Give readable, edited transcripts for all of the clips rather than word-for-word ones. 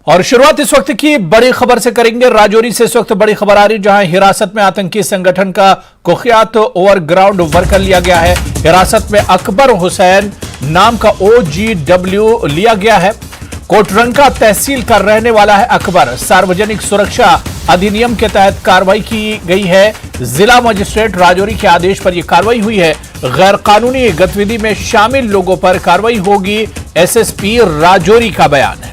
और शुरुआत इस वक्त की बड़ी खबर से करेंगे। राजौरी से इस वक्त बड़ी खबर आ रही, जहां हिरासत में आतंकी संगठन का कुख्यात ओवरग्राउंड वर्कर लिया गया है। हिरासत में अकबर हुसैन नाम का OGW लिया गया है। कोटरंका तहसील का रहने वाला है अकबर। सार्वजनिक सुरक्षा अधिनियम के तहत कार्रवाई की गई है। जिला मजिस्ट्रेट राजौरी के आदेश पर यह कार्रवाई हुई है। गैर कानूनी गतिविधि में शामिल लोगों पर कार्रवाई होगी, SSP राजौरी का बयान है।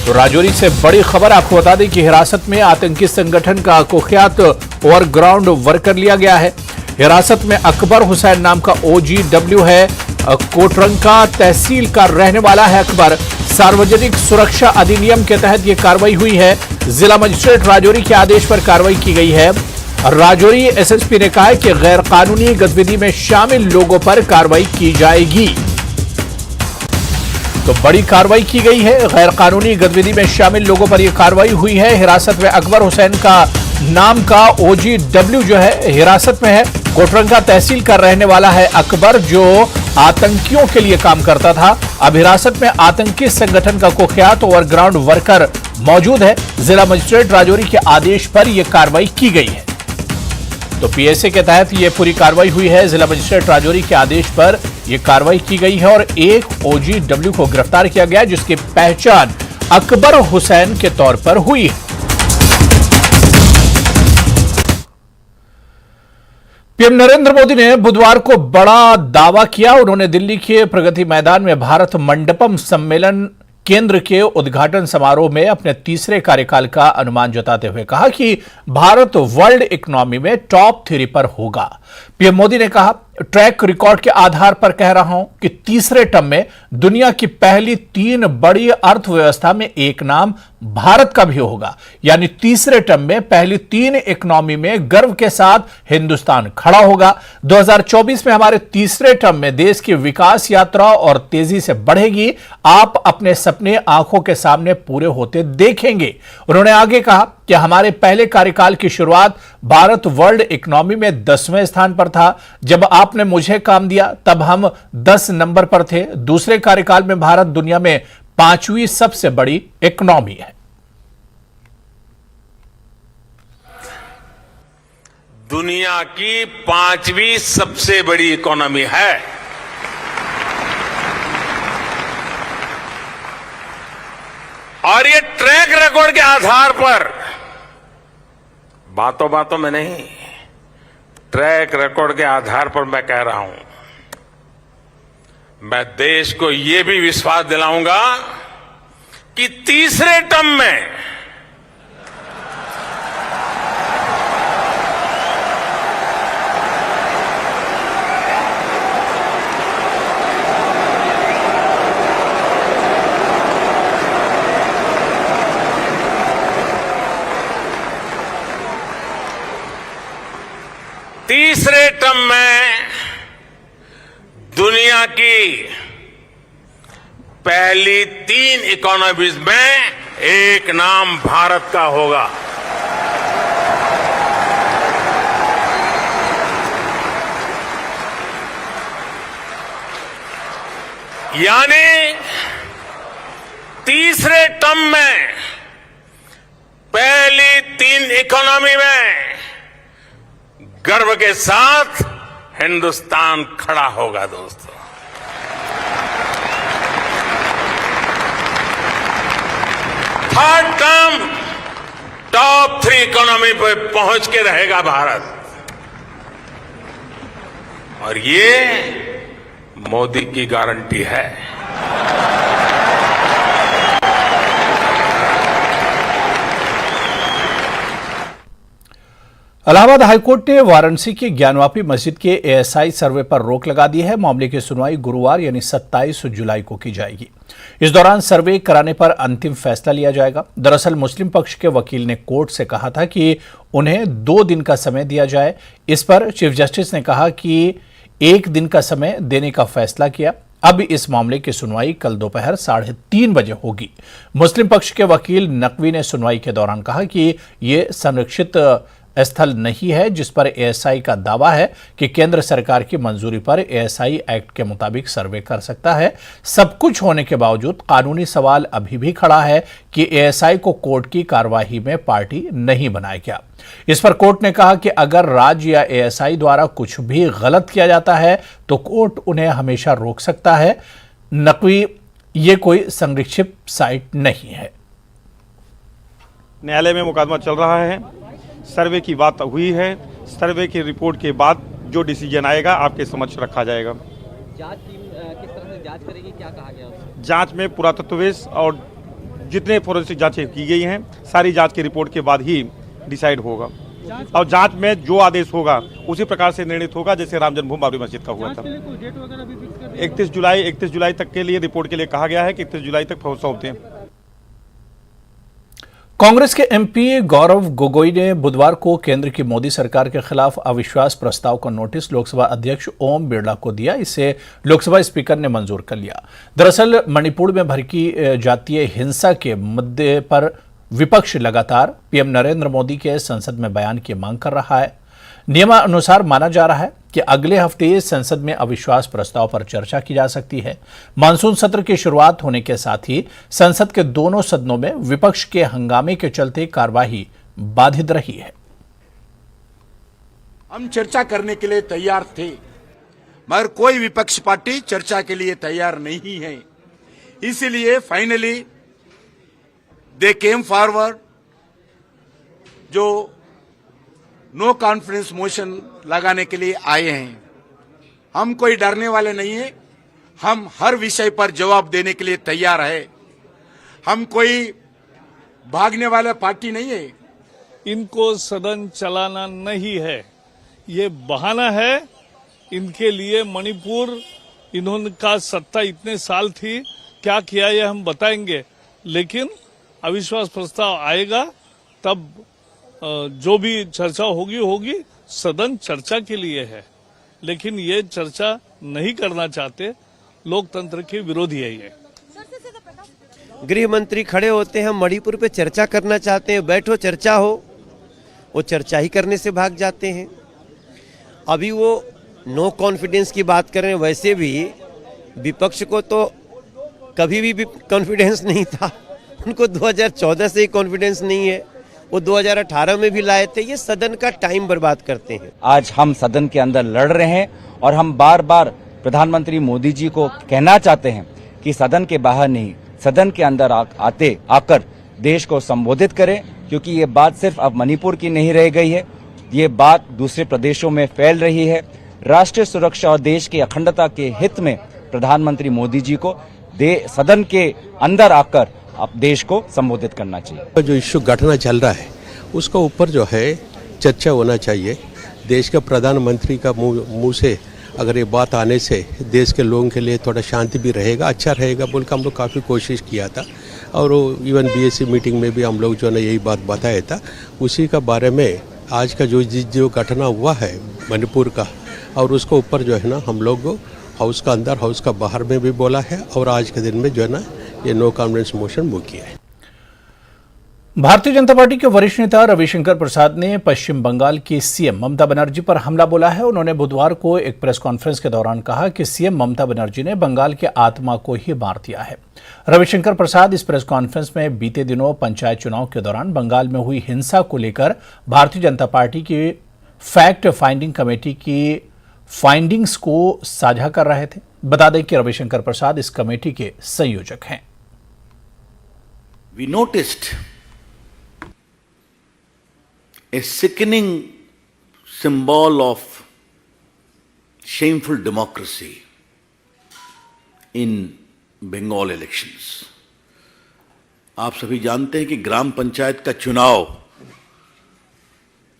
तो राजौरी से बड़ी खबर आपको बता दें कि हिरासत में आतंकी संगठन का कुख्यात ओवरग्राउंड वर्कर लिया गया है। हिरासत में अकबर हुसैन नाम का OGW है। कोटरंका तहसील का रहने वाला है अकबर। सार्वजनिक सुरक्षा अधिनियम के तहत यह कार्रवाई हुई है। जिला मजिस्ट्रेट राजौरी के आदेश पर कार्रवाई की गई है। राजौरी SSP ने कहा है कि गैर कानूनी गतिविधि में शामिल लोगों पर कार्रवाई की जाएगी। तो बड़ी कार्रवाई की गई है। गैर कानूनी गतिविधि में शामिल लोगों पर यह कार्रवाई हुई है। हिरासत में अकबर हुसैन का नाम का OGW जो है हिरासत में है। कोटरंका तहसील का रहने वाला है अकबर, जो आतंकियों के लिए काम करता था। अब हिरासत में आतंकी संगठन का कुख्यात ओवरग्राउंड वर्कर मौजूद है। जिला मजिस्ट्रेट राजौरी के आदेश पर यह कार्रवाई की गई है। तो PSA के तहत यह पूरी कार्रवाई हुई है। जिला मजिस्ट्रेट राजौरी के आदेश पर यह कार्रवाई की गई है और एक OGW को गिरफ्तार किया गया, जिसकी पहचान अकबर हुसैन के तौर पर हुई है। पीएम नरेंद्र मोदी ने बुधवार को बड़ा दावा किया। उन्होंने दिल्ली के प्रगति मैदान में भारत मंडपम सम्मेलन केंद्र के उद्घाटन समारोह में अपने तीसरे कार्यकाल का अनुमान जताते हुए कहा कि भारत वर्ल्ड इकोनॉमी में टॉप 3 पर होगा। पीएम मोदी ने कहा, ट्रैक रिकॉर्ड के आधार पर कह रहा हूं कि तीसरे टर्म में दुनिया की पहली 3 बड़ी अर्थव्यवस्था में एक नाम भारत का भी होगा। यानी तीसरे टर्म में पहली 3 इकोनॉमी में गर्व के साथ हिंदुस्तान खड़ा होगा। 2024 में हमारे तीसरे टर्म में देश की विकास यात्रा और तेजी से बढ़ेगी। आप अपने सपने आंखों के सामने पूरे होते देखेंगे। उन्होंने आगे कहा कि हमारे पहले कार्यकाल की शुरुआत भारत वर्ल्ड इकोनॉमी में 10वें स्थान पर था। जब आपने मुझे काम दिया तब हम 10 नंबर पर थे। दूसरे कार्यकाल में भारत दुनिया में 5वीं सबसे बड़ी इकोनॉमी है। दुनिया की 5वीं सबसे बड़ी इकोनॉमी है। और ये ट्रैक रिकॉर्ड के आधार पर, बातों बातों में नहीं, ट्रैक रिकॉर्ड के आधार पर मैं कह रहा हूं। मैं देश को यह भी विश्वास दिलाऊंगा कि तीसरे टर्म में दुनिया की पहली 3 इकोनॉमीज में एक नाम भारत का होगा। यानी तीसरे टर्म में पहली 3 इकोनॉमी में गर्व के साथ हिंदुस्तान खड़ा होगा। दोस्तों, थर्ड टर्म टॉप 3 इकोनॉमी पे पहुंच के रहेगा भारत। और ये मोदी की गारंटी है। इलाहाबाद हाईकोर्ट ने वाराणसी की ज्ञानवापी मस्जिद के ASI सर्वे पर रोक लगा दी है। मामले की सुनवाई गुरुवार यानी 27 जुलाई को की जाएगी। इस दौरान सर्वे कराने पर अंतिम फैसला लिया जाएगा। दरअसल मुस्लिम पक्ष के वकील ने कोर्ट से कहा था कि उन्हें 2 दिन का समय दिया जाए। इस पर चीफ जस्टिस ने कहा कि 1 दिन का समय देने का फैसला किया। अब इस मामले की सुनवाई कल दोपहर 3:30 बजे होगी। मुस्लिम पक्ष के वकील नकवी ने सुनवाई के दौरान कहा कि ये संरक्षित स्थल नहीं है जिस पर एएसआई का दावा है कि केंद्र सरकार की मंजूरी पर एएसआई एक्ट के मुताबिक सर्वे कर सकता है। सब कुछ होने के बावजूद कानूनी सवाल अभी भी खड़ा है कि एएसआई को कोर्ट की कार्यवाही में पार्टी नहीं बनाया गया। इस पर कोर्ट ने कहा कि अगर राज्य या एएसआई द्वारा कुछ भी गलत किया जाता है तो कोर्ट उन्हें हमेशा रोक सकता है। नकवी ये कोई संरक्षित साइट नहीं है। न्यायालय में मुकदमा चल रहा है, सर्वे की बात हुई है, सर्वे की रिपोर्ट के बाद जो डिसीजन आएगा आपके समक्ष रखा जाएगा। जांच टीम किस तरह से जांच करेगी, क्या कहा गया उससे? जांच में पुरातत्ववेश और जितने फोरेंसिक जांचें की गई हैं सारी जांच की रिपोर्ट के बाद ही डिसाइड होगा और जांच में जो आदेश होगा उसी प्रकार से निर्णित होगा जैसे राम जन्मभूमि बाबरी मस्जिद का हुआ था। 31 जुलाई तक के लिए रिपोर्ट के लिए कहा गया है कि 31 जुलाई तक सौंप दें। कांग्रेस के एमपी गौरव गोगोई ने बुधवार को केंद्र की मोदी सरकार के खिलाफ अविश्वास प्रस्ताव का नोटिस लोकसभा अध्यक्ष ओम बिरला को दिया। इसे लोकसभा स्पीकर ने मंजूर कर लिया। दरअसल मणिपुर में भड़की जातीय हिंसा के मुद्दे पर विपक्ष लगातार पीएम नरेंद्र मोदी के संसद में बयान की मांग कर रहा है। नियमानुसार माना जा रहा है कि अगले हफ्ते संसद में अविश्वास प्रस्ताव पर चर्चा की जा सकती है। मानसून सत्र की शुरुआत होने के साथ ही संसद के दोनों सदनों में विपक्ष के हंगामे के चलते कार्यवाही बाधित रही है। हम चर्चा करने के लिए तैयार थे मगर कोई विपक्ष पार्टी चर्चा के लिए तैयार नहीं है, इसलिए फाइनली दे केम फॉरवर्ड जो नो कॉन्फिडेंस मोशन लगाने के लिए आए हैं। हम कोई डरने वाले नहीं हैं, हम हर विषय पर जवाब देने के लिए तैयार है। हम कोई भागने वाला पार्टी नहीं है। इनको सदन चलाना नहीं है, ये बहाना है इनके लिए। मणिपुर इन्होंने सत्ता इतने साल थी, क्या किया ये हम बताएंगे, लेकिन अविश्वास प्रस्ताव आएगा तब जो भी चर्चा होगी। सदन चर्चा के लिए है, लेकिन ये चर्चा नहीं करना चाहते, लोकतंत्र के विरोधी है ये। गृह मंत्री खड़े होते हैं, मणिपुर पे चर्चा करना चाहते हैं, बैठो चर्चा हो, वो चर्चा ही करने से भाग जाते हैं। अभी वो नो कॉन्फिडेंस की बात कर रहे हैं, वैसे भी विपक्ष को तो कभी भी कॉन्फिडेंस नहीं था, उनको 2014 से ही कॉन्फिडेंस नहीं है, वो 2018 में भी लाए थे। ये सदन का टाइम बर्बाद करते हैं। आज हम सदन के अंदर लड़ रहे हैं और हम बार बार प्रधानमंत्री मोदी जी को कहना चाहते हैं कि सदन के बाहर नहीं, सदन के अंदर आकर देश को संबोधित करें, क्योंकि ये बात सिर्फ अब मणिपुर की नहीं रह गई है, ये बात दूसरे प्रदेशों में फैल रही है। राष्ट्रीय सुरक्षा और देश की अखंडता के हित में प्रधानमंत्री मोदी जी को सदन के अंदर आकर अब देश को संबोधित करना चाहिए। जो इश्यू घटना चल रहा है उसका ऊपर जो है चर्चा होना चाहिए। देश के प्रधानमंत्री का मुंह से अगर ये बात आने से देश के लोगों के लिए थोड़ा शांति भी रहेगा, अच्छा रहेगा बोल के हम लोग काफ़ी कोशिश किया था और इवन बीएससी मीटिंग में भी हम लोग जो है ना यही बात बताया था। उसी का बारे में आज का जो घटना हुआ है मणिपुर का, और उसके ऊपर जो है ना हम लोग हाउस का अंदर हाउस का बाहर में भी बोला है और आज के दिन में जो है ना ये नो कॉन्फिडेंस मोशन मूव किया है। भारतीय जनता पार्टी के वरिष्ठ नेता रविशंकर प्रसाद ने पश्चिम बंगाल की सीएम ममता बनर्जी पर हमला बोला है। उन्होंने बुधवार को एक प्रेस कॉन्फ्रेंस के दौरान कहा कि सीएम ममता बनर्जी ने बंगाल के आत्मा को ही मार दिया है। रविशंकर प्रसाद इस प्रेस कॉन्फ्रेंस में बीते दिनों पंचायत चुनाव के दौरान बंगाल में हुई हिंसा को लेकर भारतीय जनता पार्टी की फैक्ट फाइंडिंग कमेटी की फाइंडिंग्स को साझा कर रहे थे। बता दें कि रविशंकर प्रसाद इस कमेटी के संयोजक हैं। We noticed a sickening symbol of shameful democracy in Bengal elections. आप सभी जानते हैं कि ग्राम पंचायत का चुनाव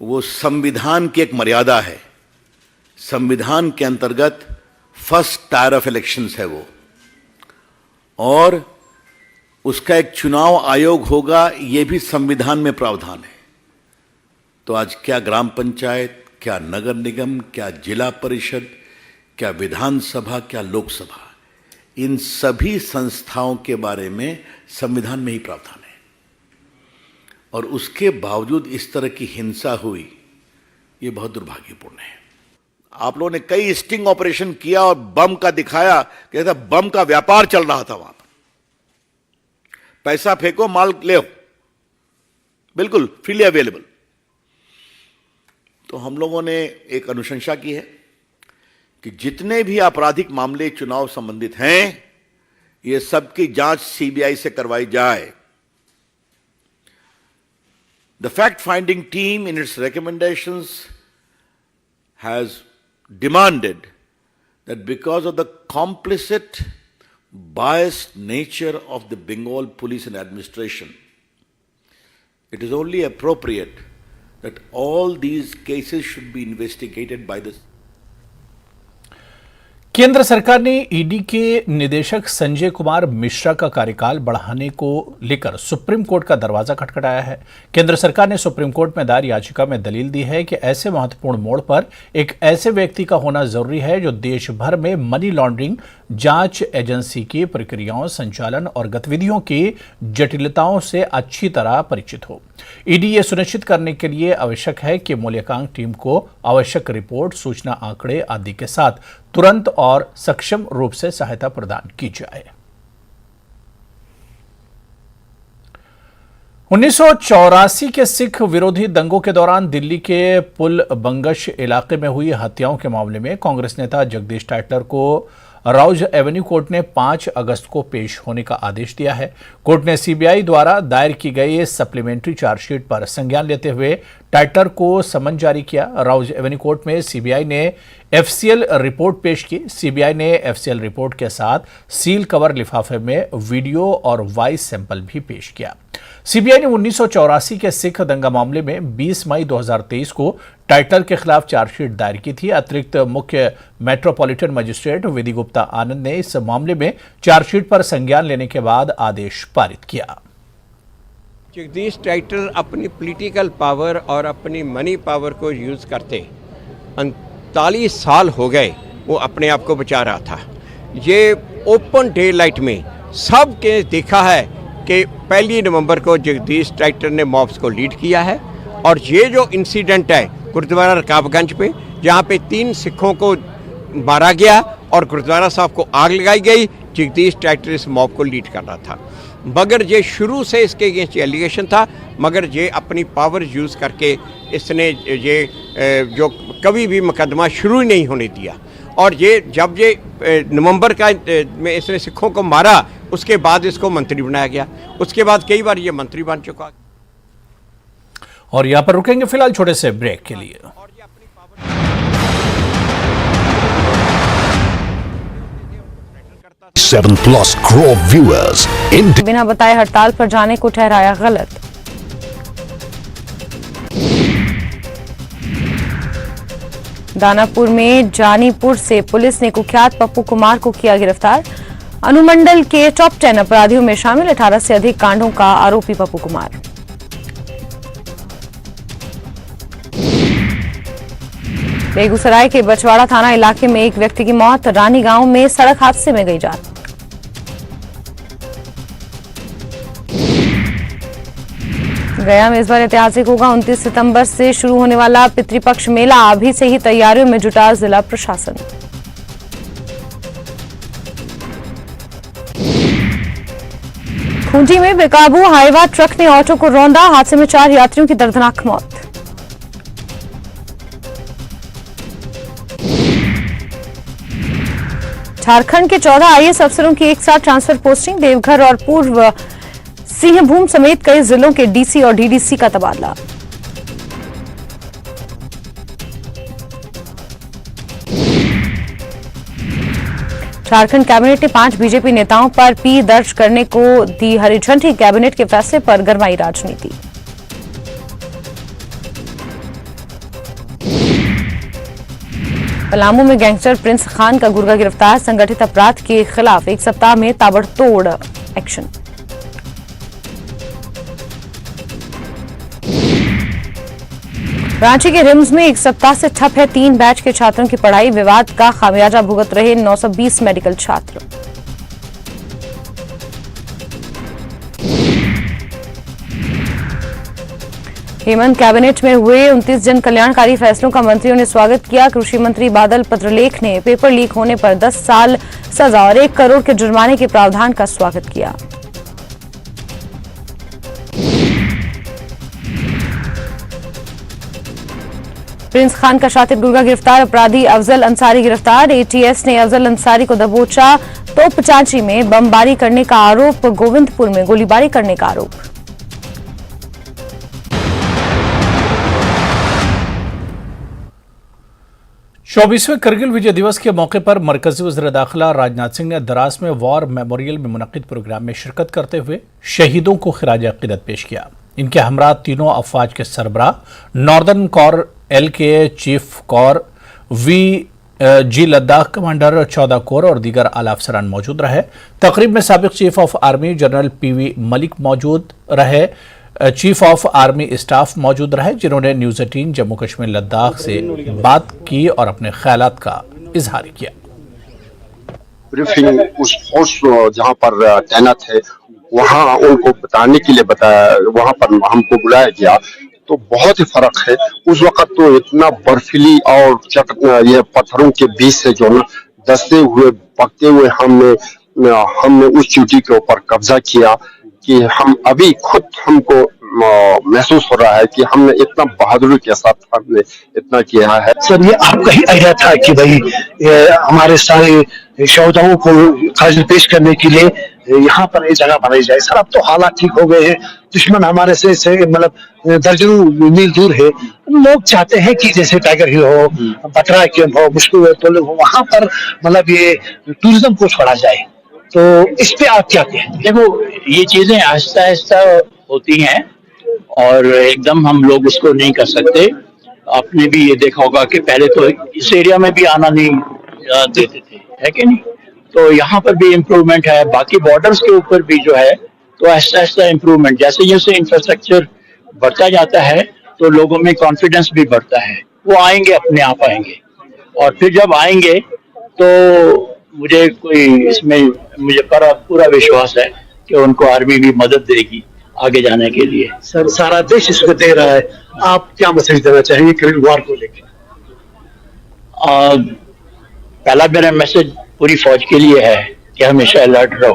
वो संविधान की एक मर्यादा है। संविधान के अंतर्गत फर्स्ट टायर ऑफ इलेक्शंस है वो, और उसका एक चुनाव आयोग होगा, ये भी संविधान में प्रावधान है। तो आज क्या ग्राम पंचायत, क्या नगर निगम, क्या जिला परिषद, क्या विधानसभा, क्या लोकसभा, इन सभी संस्थाओं के बारे में संविधान में ही प्रावधान है। और उसके बावजूद इस तरह की हिंसा हुई, ये बहुत दुर्भाग्यपूर्ण है। आप लोगों ने कई स्टिंग ऑपरेशन किया और बम का दिखाया कि बम का व्यापार चल रहा था वहां पर। पैसा फेंको, माल ले, बिल्कुल फ्रीली अवेलेबल। तो हम लोगों ने एक अनुशंसा की है कि जितने भी आपराधिक मामले चुनाव संबंधित हैं, ये सबकी जांच सीबीआई से करवाई जाए। The fact-finding team in its recommendations has demanded that because of the complicit, biased nature of the Bengal police and administration, it is only appropriate that all these cases should be investigated by the केंद्र सरकार ने ED के निदेशक संजय कुमार मिश्रा का कार्यकाल बढ़ाने को लेकर सुप्रीम कोर्ट का दरवाजा खटखटाया है। केंद्र सरकार ने सुप्रीम कोर्ट में दायर याचिका में दलील दी है कि ऐसे महत्वपूर्ण मोड़ पर एक ऐसे व्यक्ति का होना जरूरी है जो देश भर में मनी लॉन्ड्रिंग जांच एजेंसी की प्रक्रियाओं, संचालन और गतिविधियों की जटिलताओं से अच्छी तरह परिचित हो। ईडी ये सुनिश्चित करने के लिए आवश्यक है कि मूल्यांकन टीम को आवश्यक रिपोर्ट, सूचना, आंकड़े आदि के साथ तुरंत और सक्षम रूप से सहायता प्रदान की जाए। 1984 के सिख विरोधी दंगों के दौरान दिल्ली के पुल बंगश इलाके में हुई हत्याओं के मामले में कांग्रेस नेता जगदीश टाइटलर को राउज एवेन्यू कोर्ट ने 5 अगस्त को पेश होने का आदेश दिया है। कोर्ट ने सीबीआई द्वारा दायर की गई सप्लीमेंट्री चार्जशीट पर संज्ञान लेते हुए टाइटलर को समन जारी किया। राउज एवेन्यू कोर्ट में सीबीआई ने एफसीएल रिपोर्ट पेश की। सीबीआई ने एफसीएल रिपोर्ट के साथ सील कवर लिफाफे में वीडियो और वॉइस सैंपल भी पेश किया। सीबीआई ने 1984 के सिख दंगा मामले में 20 मई 2023 को टाइटलर के खिलाफ चार्जशीट दायर की थी। अतिरिक्त मुख्य मेट्रोपॉलिटन मजिस्ट्रेट विधि गुप्ता आनंद ने इस मामले में चार्जशीट पर संज्ञान लेने के बाद आदेश पारित किया। जगदीश टाइटलर अपनी पॉलिटिकल पावर और अपनी मनी पावर को यूज़ करते 39 साल हो गए वो अपने आप को बचा रहा था। ये ओपन डे लाइट में सबके देखा है कि 1 नवंबर को जगदीश टाइटलर ने मॉब्स को लीड किया है। और ये जो इंसिडेंट है गुरुद्वारा रकाबगंज पे, जहाँ पे 3 सिखों को मारा गया और गुरुद्वारा साहब को आग लगाई गई, जगदीश टाइटलर इस मॉब को लीड कर रहा था। मगर ये शुरू से इसके अगेंस्ट एलिगेशन था, मगर ये अपनी पावर यूज़ करके इसने ये जो कभी भी मुकदमा शुरू ही नहीं होने दिया। और ये जब ये नवंबर का में इसने सिखों को मारा, उसके बाद इसको मंत्री बनाया गया। उसके बाद कई बार ये मंत्री बन चुका। और यहां पर रुकेंगे फिलहाल छोटे से ब्रेक के लिए। 7+ crore viewers in बिना बताए हड़ताल पर जाने को ठहराया गलत। दानापुर में जानीपुर से पुलिस ने कुख्यात पप्पू कुमार को किया गिरफ्तार। अनुमंडल के टॉप 10 अपराधियों में शामिल 18 से अधिक कांडों का आरोपी पप्पू कुमार। बेगूसराय के बछवाड़ा थाना इलाके में एक व्यक्ति की मौत, रानी गांव में सड़क हादसे में गई जान। गया में इस बार ऐतिहासिक होगा। 29 सितंबर से शुरू होने वाला पितृपक्ष मेला, अभी से ही तैयारियों में जुटा जिला प्रशासन। खूंटी में बेकाबू हाईवा ट्रक ने ऑटो को रौंदा, हादसे में 4 यात्रियों की दर्दनाक मौत। झारखंड के 14 आईएएस अफसरों की एक साथ ट्रांसफर पोस्टिंग, देवघर और पूर्व सिंहभूम समेत कई जिलों के डीसी और डीडीसी का तबादला। झारखंड कैबिनेट ने 5 बीजेपी नेताओं पर पी दर्ज करने को दी हरी झंडी, कैबिनेट के फैसले पर गरमाई राजनीति। पलामू में गैंगस्टर प्रिंस खान का गुर्गा गिरफ्तार, संगठित अपराध के खिलाफ 1 सप्ताह में ताबड़तोड़ एक्शन। रांची के रिम्स में 1 सप्ताह से ठप है 3 बैच के छात्रों की पढ़ाई, विवाद का खामियाजा भुगत रहे 920 मेडिकल छात्र। हेमंत कैबिनेट में हुए 29 जन कल्याणकारी फैसलों का मंत्रियों ने स्वागत किया। कृषि मंत्री बादल पत्रलेख ने पेपर लीक होने पर 10 साल सजा और 1 करोड़ के जुर्माने के प्रावधान का स्वागत किया। प्रिंस खान का शातिब गुर्गा गिरफ्तार, अपराधी अफजल अंसारी गिरफ्तार। एटीएस ने अफजल अंसारी को दबोचा। तोपचांची में बमबारी करने का आरोप, गोविंदपुर में गोलीबारी करने का आरोप। चौबीसवें करगिल विजय दिवस के मौके पर मरकजी वज़ीर दाखिला राजनाथ सिंह ने द्रास में वॉर मेमोरियल में मुनक्किद प्रोग्राम में शिरकत करते हुए शहीदों को खिराज अकीदत पेश किया। इनके हमरा तीनों अफवाज के सरबराह, नॉर्दर्न कोर एल के चीफ कोर, जी लद्दाख कमांडर 14 कोर और दीगर आला अफसरान मौजूद रहे। तकरीब में साबिक chief of army general PV Malik मौजूद रहे, चीफ ऑफ आर्मी स्टाफ मौजूद रहे, जिन्होंने न्यूज़ 18 जम्मू कश्मीर लद्दाख से बात की और अपने ख्यालात का इजहार किया। ब्रीफिंग उस फोर्स जहां पर तैनात है वहां उनको बताने के लिए बताया, वहां पर हमको बुलाया गया तो बहुत ही फर्क है। उस वक्त तो इतना बर्फीली और ये पत्थरों के बीच से जो ना दसते हुए पकते हुए हमने उस चोटी के ऊपर कब्जा किया कि हम अभी खुद हमको महसूस हो रहा है कि हमने इतना बहादुरी के साथ हमने इतना किया है। सर ये आपका ही आइडिया था कि भाई हमारे सारे शौदाओं को खारिज पेश करने के लिए यहाँ पर एक जगह बनाई जाए। सर अब तो हालात ठीक हो गए हैं, दुश्मन हमारे से मतलब दर्जनों मील दूर है। लोग चाहते हैं कि जैसे टाइगर हिल हो, बटरा कैंप हो, मुश्किल हो, वहां पर मतलब ये टूरिज्म को छोड़ा जाए। तो इस पे आप क्या कहें? देखो ये चीजें आहिस्ता आहिस्ता होती हैं और एकदम हम लोग उसको नहीं कर सकते। आपने भी ये देखा होगा कि पहले तो इस एरिया में भी आना नहीं देते थे, है कि नहीं? तो यहाँ पर भी इम्प्रूवमेंट है, बाकी बॉर्डर्स के ऊपर भी जो है तो आहिस्ता आहिस्ता इम्प्रूवमेंट, जैसे जैसे इंफ्रास्ट्रक्चर बढ़ता जाता है तो लोगों में कॉन्फिडेंस भी बढ़ता है, वो आएंगे, अपने आप आएंगे। और फिर जब आएंगे तो मुझे पूरा विश्वास है कि उनको आर्मी भी मदद देगी आगे जाने के लिए। सर सारा देश इसको दे रहा है, आप क्या मैसेज देना चाहेंगे करगिल वॉर को लेकर? पहला मेरा मैसेज पूरी फौज के लिए है कि हमेशा अलर्ट रहो।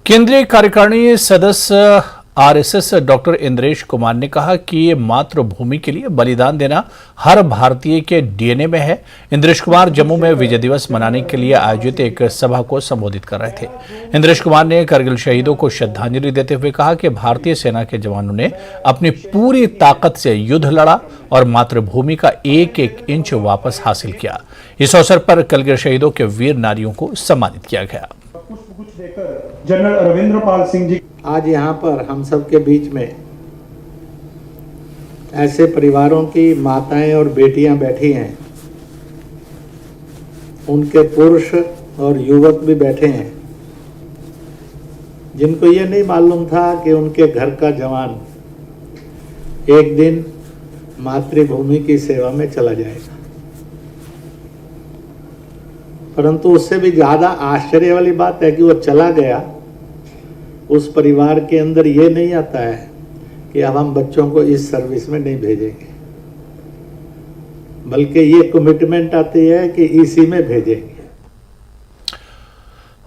केंद्रीय कार्यकारिणी सदस्य आरएसएस डॉक्टर इंद्रेश कुमार ने कहा कि मातृभूमि के लिए बलिदान देना हर भारतीय के डीएनए में है। इंद्रेश कुमार जम्मू में विजय दिवस मनाने के लिए आयोजित एक सभा को संबोधित कर रहे थे। इंद्रेश कुमार ने करगिल शहीदों को श्रद्धांजलि देते हुए कहा कि भारतीय सेना के जवानों ने अपनी पूरी ताकत से युद्ध लड़ा और मातृभूमि का एक एक इंच वापस हासिल किया। इस अवसर पर करगिल शहीदों के वीर नारियों को सम्मानित किया गया। जनरल रविंद्र पाल सिंह जी आज यहाँ पर हम सब के बीच में ऐसे परिवारों की माताएं और बेटियां बैठी हैं, उनके पुरुष और युवक भी बैठे हैं, जिनको ये नहीं मालूम था कि उनके घर का जवान एक दिन मातृभूमि की सेवा में चला जाएगा। परंतु उससे भी ज्यादा आश्चर्य वाली बात है कि वो चला गया, उस परिवार के अंदर ये नहीं आता है कि अब हम बच्चों को इस सर्विस में नहीं भेजेंगे, बल्कि ये कमिटमेंट आती है कि इसी में भेजेंगे।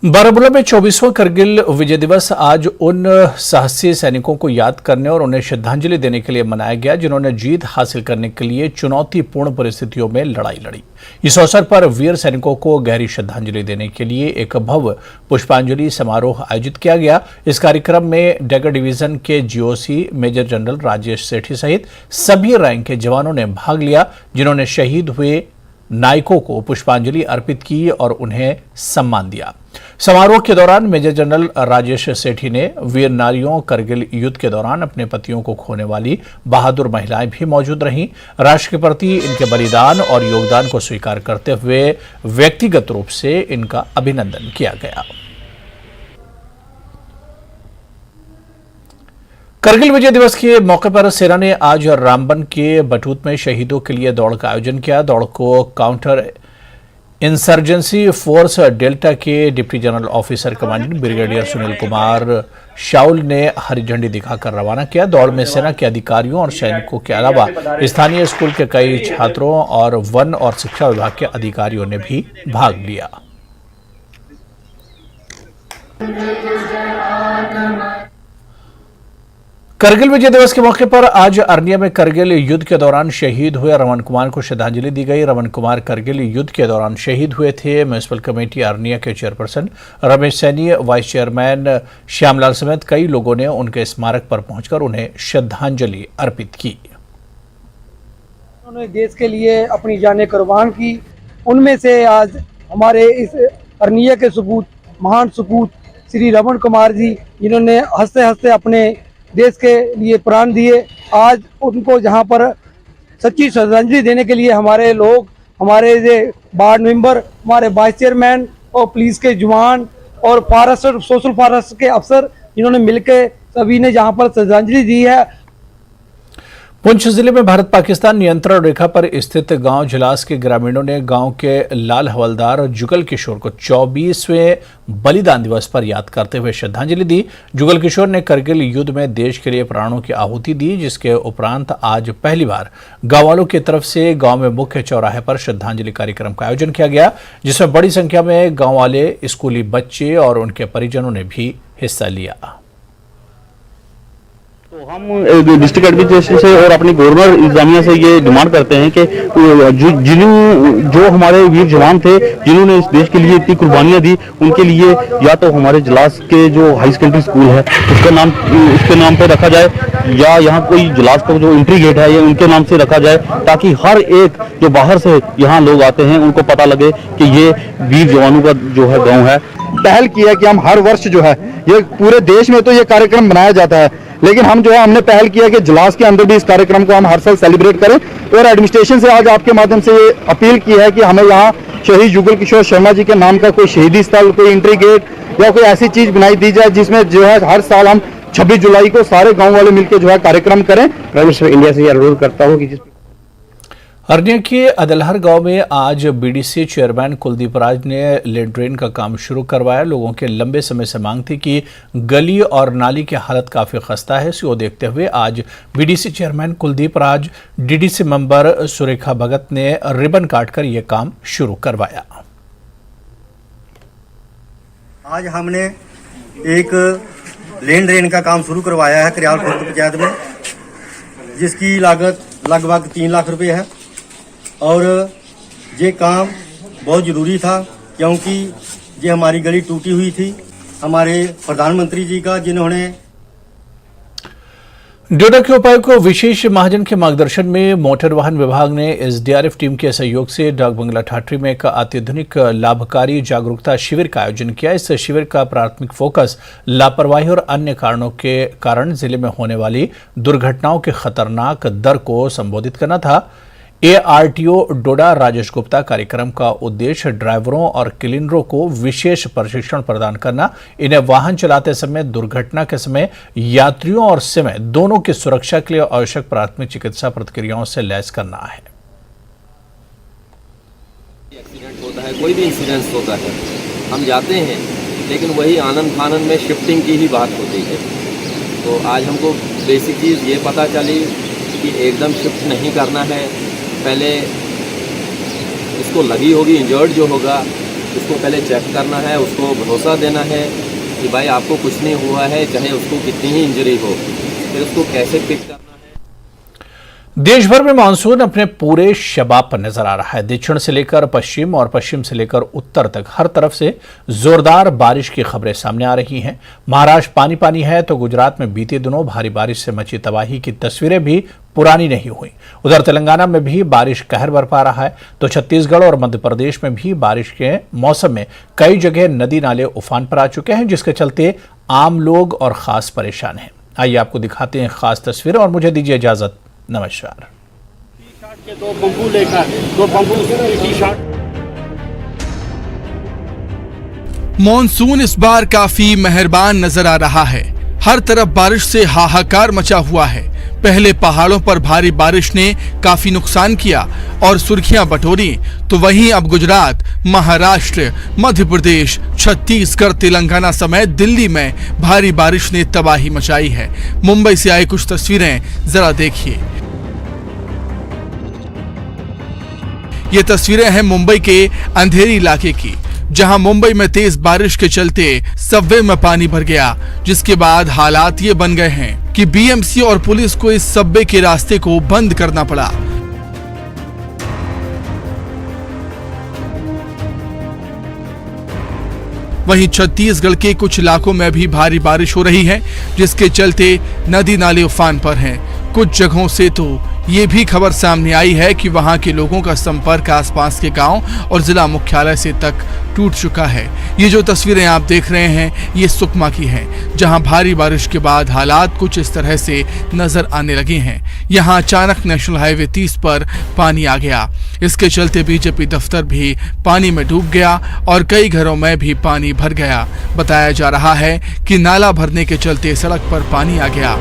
बारामूला में 24वां करगिल विजय दिवस आज उन साहसी सैनिकों को याद करने और उन्हें श्रद्धांजलि देने के लिए मनाया गया जिन्होंने जीत हासिल करने के लिए चुनौतीपूर्ण परिस्थितियों में लड़ाई लड़ी। इस अवसर पर वीर सैनिकों को गहरी श्रद्धांजलि देने के लिए एक भव्य पुष्पांजलि समारोह आयोजित किया गया। इस कार्यक्रम में डैगर डिवीजन के जीओसी मेजर जनरल राजेश सेठी सहित सभी रैंक के जवानों ने भाग लिया, जिन्होंने शहीद हुए नायकों को पुष्पांजलि अर्पित की और उन्हें सम्मान दिया। समारोह के दौरान मेजर जनरल राजेश सेठी ने वीर नारियों करगिल युद्ध के दौरान अपने पतियों को खोने वाली बहादुर महिलाएं भी मौजूद रहीं। राष्ट्र के प्रति इनके बलिदान और योगदान को स्वीकार करते हुए व्यक्तिगत रूप से इनका अभिनंदन किया गया। करगिल विजय दिवस के मौके पर सेना ने आज रामबन के बटूत में शहीदों के लिए दौड़ का आयोजन किया। दौड़ को काउंटर इंसर्जेंसी फोर्स डेल्टा के deputy general officer commandant brigadier Sunil Kumar Saul ने हरी झंडी दिखाकर रवाना किया। दौड़ में सेना के अधिकारियों और सैनिकों के अलावा स्थानीय स्कूल के कई छात्रों और वन और शिक्षा विभाग के अधिकारियों ने भी भाग लिया। करगिल विजय दिवस के मौके पर आज अरनिया में करगिल युद्ध के दौरान शहीद हुए रमन कुमार को श्रद्धांजलि दी गई। रमन कुमार करगिल युद्ध के दौरान शहीद हुए थे। म्युनिसिपल कमेटी अरनिया के chairperson Ramesh Saini, vice chairman Shyamlal समेत कई लोगों ने उनके स्मारक पर पहुंचकर उन्हें श्रद्धांजलि अर्पित की। उन्होंने देश के लिए अपनी जानें कुर्बान की। उनमें से आज हमारे इस अरनिया के सपूत, महान सपूत श्री रमन कुमार जी, जिन्होंने हंसते हंसते अपने देश के लिए प्राण दिए, आज उनको जहां पर सच्ची श्रद्धांजलि देने के लिए हमारे लोग, हमारे वार्ड मेंबर, हमारे वाइस चेयरमैन और पुलिस के जवान और फॉरेस्ट, सोशल फॉरेस्ट के अफसर, जिन्होंने मिलकर सभी ने जहां पर श्रद्धांजलि दी है। पुंछ जिले में भारत पाकिस्तान नियंत्रण रेखा पर स्थित गांव जलास के ग्रामीणों ने गांव के लाल हवलदार जुगल किशोर को 24वें बलिदान दिवस पर याद करते हुए श्रद्धांजलि दी। जुगल किशोर ने करगिल युद्ध में देश के लिए प्राणों की आहुति दी, जिसके उपरांत आज पहली बार गांव वालों की तरफ से गांव में मुख्य चौराहे पर श्रद्धांजलि कार्यक्रम का आयोजन किया गया, जिसमें बड़ी संख्या में गांव वाले, स्कूली बच्चे और उनके परिजनों ने भी हिस्सा लिया। तो हम डिस्ट्रिक्ट एडमिनिस्ट्रेशन से और अपनी गवर्नर इंतजामिया से ये डिमांड करते हैं कि जो हमारे वीर जवान थे, जिन्होंने इस देश के लिए इतनी कुर्बानियां दी, उनके लिए या तो हमारे जलास के जो हाई सेकेंडरी स्कूल है उसके नाम पे रखा जाए, या यहाँ कोई जलास का जो एंट्री गेट है ये उनके नाम से रखा जाए, ताकि हर एक जो बाहर से यहाँ लोग आते हैं उनको पता लगे कि ये वीर जवानों का जो है गाँव है। पहल की है कि हम हर वर्ष जो है, ये पूरे देश में तो ये कार्यक्रम बनाया जाता है, लेकिन हम जो है हमने पहल किया कि जलास के अंदर भी इस कार्यक्रम को हम हर साल सेलिब्रेट करें। और एडमिनिस्ट्रेशन से आज आपके माध्यम से ये अपील की है कि हमें यहाँ शहीद जुगल किशोर शर्मा जी के नाम का कोई शहीदी स्थल, कोई एंट्री गेट या कोई ऐसी चीज बनाई दी जाए जिसमें जो है हर साल हम 26 जुलाई को सारे गाँव वाले मिलकर जो है कार्यक्रम करें। इंडिया से अनुरोध करता हूँ कि अरनिया के अदलहर गांव में आज बीडीसी चेयरमैन कुलदीप राज ने लेड्रेन का काम शुरू करवाया। लोगों के लंबे समय से मांग थी कि गली और नाली की हालत काफी खस्ता है, इसी को देखते हुए आज बीडीसी चेयरमैन कुलदीप राज, डीडीसी मेंबर सुरेखा भगत ने रिबन काटकर यह काम शुरू करवाया। आज हमने एक लेन ड्रेन का काम शुरू करवाया है करियाल खुर्द पंचायत में, जिसकी लागत लगभग 3 लाख रुपए है। और ये काम बहुत ज़रूरी था, क्योंकि ये हमारी गली टूटी हुई थी। हमारे प्रधानमंत्री जी का, जिन्होंने डोडा के उपायुक्त को विशेष महाजन के मार्गदर्शन में मोटर वाहन विभाग ने एसडीआरएफ टीम के सहयोग से डाक बंगला ठाठरी में एक अत्याधुनिक लाभकारी जागरूकता शिविर का आयोजन किया। इस शिविर का प्राथमिक फोकस लापरवाही और अन्य कारणों के कारण जिले में होने वाली दुर्घटनाओं के खतरनाक दर को संबोधित करना था। एआरटीओ डोडा राजेश गुप्ता, कार्यक्रम का उद्देश्य ड्राइवरों और क्लीनरों को विशेष प्रशिक्षण प्रदान करना, इन्हें वाहन चलाते समय, दुर्घटना के समय यात्रियों और समय दोनों की सुरक्षा के लिए आवश्यक प्राथमिक चिकित्सा प्रक्रियाओं से लैस करना है। एक्सीडेंट होता है, कोई भी इंसिडेंस होता है, हम जाते हैं, लेकिन वही आनंद फानंद में शिफ्टिंग की ही बात होती है। तो आज हमको बेसिक चीज़ ये पता चली कि एकदम शिफ्ट नहीं करना है। पहले इसको लगी होगी, इंजर्ड जो होगा उसको पहले चेक करना है, उसको भरोसा देना है कि भाई आपको कुछ नहीं हुआ है, चाहे उसको कितनी ही इंजरी हो, फिर उसको कैसे पिक करना है। देश भर में मानसून अपने पूरे शबाब पर नजर आ रहा है। दक्षिण से लेकर पश्चिम और पश्चिम से लेकर उत्तर तक हर तरफ से जोरदार बारिश की खबरें सामने आ रही हैं। महाराष्ट्र पानी पानी है तो गुजरात में बीते दिनों भारी बारिश से मची तबाही की तस्वीरें भी पुरानी नहीं हुई। उधर तेलंगाना में भी बारिश कहर बरपा रहा है, तो छत्तीसगढ़ और मध्य प्रदेश में भी बारिश के मौसम में कई जगह नदी नाले उफान पर आ चुके हैं, जिसके चलते आम लोग और खास परेशान हैं। आइए आपको दिखाते हैं खास तस्वीरें और मुझे दीजिए इजाजत। नमस्कार। दो पंपू लेकर, दो पंपू मॉनसून इस बार काफी मेहरबान नजर आ रहा है। हर तरफ बारिश से हाहाकार मचा हुआ है। पहले पहाड़ों पर भारी बारिश ने काफी नुकसान किया और सुर्खियां बटोरी, तो वहीं अब गुजरात, महाराष्ट्र, मध्य प्रदेश, छत्तीसगढ़, तेलंगाना समेत दिल्ली में भारी बारिश ने तबाही मचाई है। मुंबई से आई कुछ तस्वीरें जरा देखिए। ये तस्वीरें हैं मुंबई के अंधेरी इलाके की, जहां मुंबई में तेज बारिश के चलते सबवे में पानी भर गया, जिसके बाद हालात ये बन गए हैं कि बीएमसी और पुलिस को इस सबवे के रास्ते को बंद करना पड़ा। वहीं छत्तीसगढ़ के कुछ इलाकों में भी भारी बारिश हो रही है, जिसके चलते नदी नाले उफान पर हैं। कुछ जगहों से तो ये भी खबर सामने आई है कि वहां के लोगों का संपर्क आसपास के गांव और जिला मुख्यालय से तक टूट चुका है। ये जो तस्वीरें आप देख रहे हैं, ये सुकमा की हैं, जहां भारी बारिश के बाद हालात कुछ इस तरह से नजर आने लगे हैं। यहां अचानक नेशनल हाईवे 30 पर पानी आ गया। इसके चलते बीजेपी दफ्तर भी पानी में डूब गया और कई घरों में भी पानी भर गया। बताया जा रहा है कि नाला भरने के चलते सड़क पर पानी आ गया।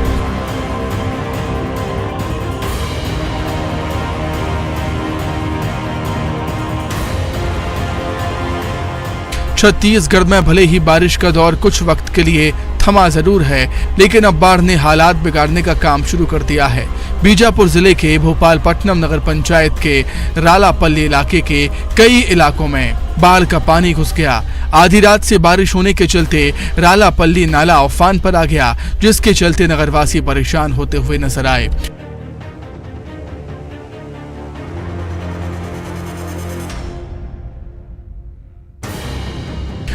छत्तीसगढ़ में भले ही बारिश का दौर कुछ वक्त के लिए थमा जरूर है, लेकिन अब बाढ़ ने हालात बिगाड़ने का काम शुरू कर दिया है। बीजापुर जिले के भोपालपट्टनम नगर पंचायत के रालापल्ली इलाके के कई इलाकों में बाढ़ का पानी घुस गया। आधी रात से बारिश होने के चलते रालापल्ली नाला उफान पर आ गया, जिसके चलते नगरवासी परेशान होते हुए नजर आए।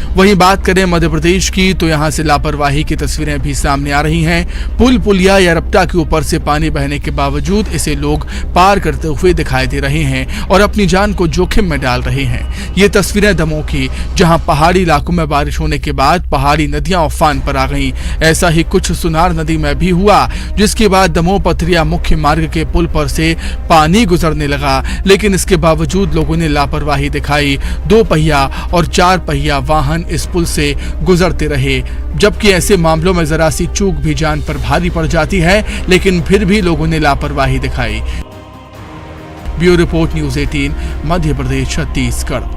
वहीं बात करें मध्य प्रदेश की, तो यहां से लापरवाही की तस्वीरें भी सामने आ रही हैं। पुल पुलिया या रपटा के ऊपर से पानी बहने के बावजूद इसे लोग पार करते हुए दिखाई दे रहे हैं और अपनी जान को जोखिम में डाल रहे हैं। ये तस्वीरें दमोह की, जहां पहाड़ी इलाकों में बारिश होने के बाद पहाड़ी नदियां उफान पर आ गईं। ऐसा ही कुछ सुनार नदी में भी हुआ, जिसके बाद दमोह पथरिया मुख्य मार्ग के पुल पर से पानी गुजरने लगा, लेकिन इसके बावजूद लोगों ने लापरवाही दिखाई। 2 पहिया और 4 पहिया वाहन इस पुल से गुजरते रहे, जबकि ऐसे मामलों में जरा सी चूक भी जान पर भारी पड़ जाती है, लेकिन फिर भी लोगों ने लापरवाही दिखाई। Bureau report, news 18, Madhya Pradesh, Chhattisgarh.